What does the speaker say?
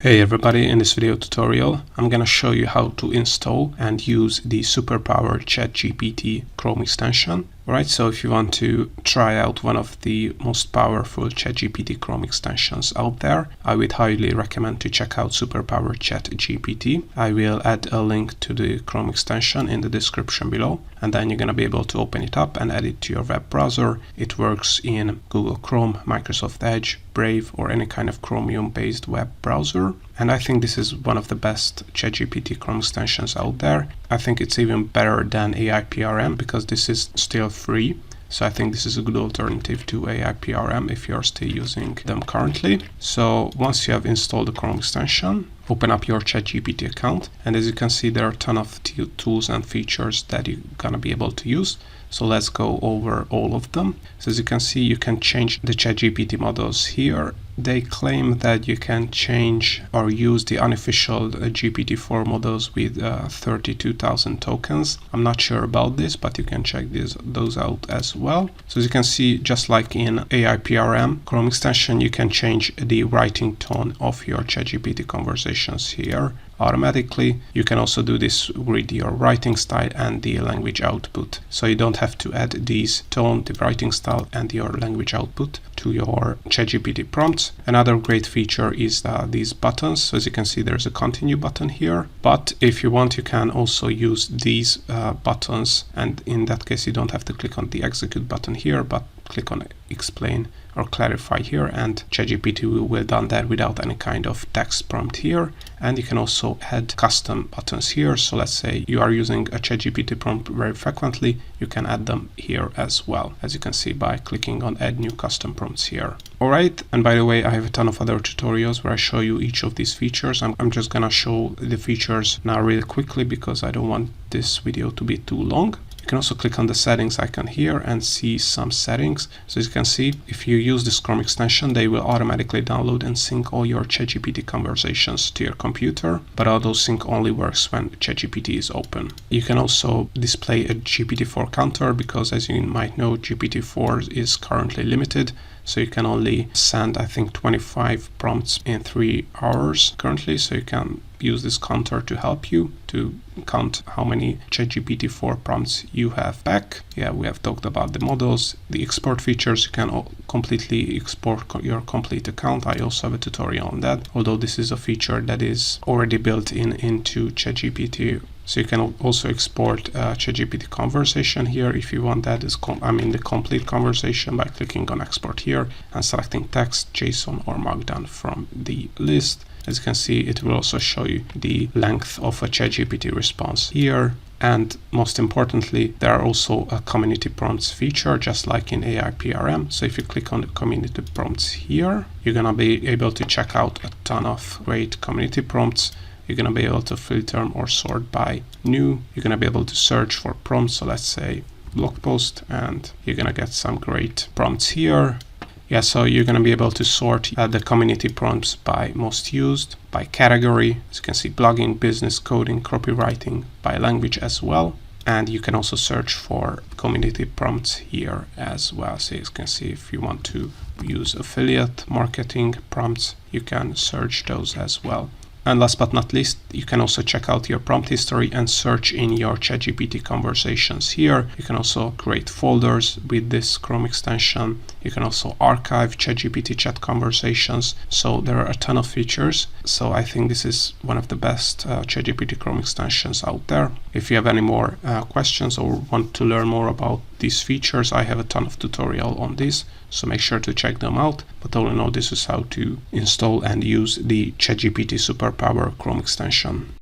Hey everybody, in this video tutorial I'm gonna show you how to install and use the SuperPower ChatGPT Chrome extension. Alright, so if you want to try out one of the most powerful ChatGPT Chrome extensions out there, I would highly recommend to check out SuperPower ChatGPT. I will add a link to the Chrome extension in the description below, and then you're gonna be able to open it up and add it to your web browser. It works in Google Chrome, Microsoft Edge, Brave, or any kind of Chromium based web browser. And I think this is one of the best ChatGPT Chrome extensions out there. I think it's even better than 𝐼PRM because this is still free. So I think this is a good alternative to 𝐼PRM if you're still using them currently. So once you have installed the Chrome extension, open up your ChatGPT account. And as you can see, there are a ton of tools and features that you're gonna be able to use. So let's go over all of them. So as you can see, you can change the ChatGPT models here. They claim that you can change or use the unofficial GPT-4 models with 32,000 tokens. I'm not sure about this, but you can check those out as well. So as you can see, just like in 𝐼PRM Chrome extension, you can change the writing tone of your ChatGPT conversations here automatically. You can also do this with your writing style and the language output. So you don't have to add these tone, the writing style, and your language output to your ChatGPT prompts. Another great feature is these buttons. So as you can see, there's a continue button here, but if you want, you can also use these buttons, and in that case you don't have to click on the execute button here, but click on explain or clarify here, and ChatGPT will done that without any kind of text prompt here. And you can also add custom buttons here. So let's say you are using a ChatGPT prompt very frequently, you can add them here as well, as you can see by clicking on add new custom prompts here. Alright, and by the way, I have a ton of other tutorials where I show you each of these features. I'm just gonna show the features now really quickly because I don't want this video to be too long. You can also click on the settings icon here and see some settings. So as you can see, if you use this Chrome extension, they will automatically download and sync all your ChatGPT conversations to your computer, but auto sync only works when ChatGPT is open. You can also display a GPT-4 counter because, as you might know, GPT-4 is currently limited. So you can only send, I think, 25 prompts in 3 hours currently. So you can use this counter to help you to count how many ChatGPT-4 prompts you have back. Yeah, we have talked about the models, the export features. You can completely export your complete account. I also have a tutorial on that, although this is a feature that is already built into ChatGPT. So you can also export ChatGPT conversation here if you want that. The complete conversation by clicking on export here and selecting text, JSON, or Markdown from the list. As you can see, it will also show you the length of a ChatGPT response here. And most importantly, there are also a community prompts feature, just like in 𝐼PRM. So if you click on the community prompts here, you're gonna be able to check out a ton of great community prompts. You're gonna be able to filter or sort by new. You're gonna be able to search for prompts. So let's say blog post, and you're gonna get some great prompts here. Yeah, so you're going to be able to sort the community prompts by most used, by category. As you can see, blogging, business, coding, copywriting, by language as well. And you can also search for community prompts here as well. So you can see, if you want to use affiliate marketing prompts, you can search those as well. And last but not least, you can also check out your prompt history and search in your ChatGPT conversations here. You can also create folders with this Chrome extension. You can also archive ChatGPT chat conversations. So there are a ton of features. So I think this is one of the best ChatGPT Chrome extensions out there. If you have any more questions or want to learn more about these features, I have a ton of tutorial on this, so make sure to check them out. But all in all, this is how to install and use the ChatGPT SuperPower Chrome extension.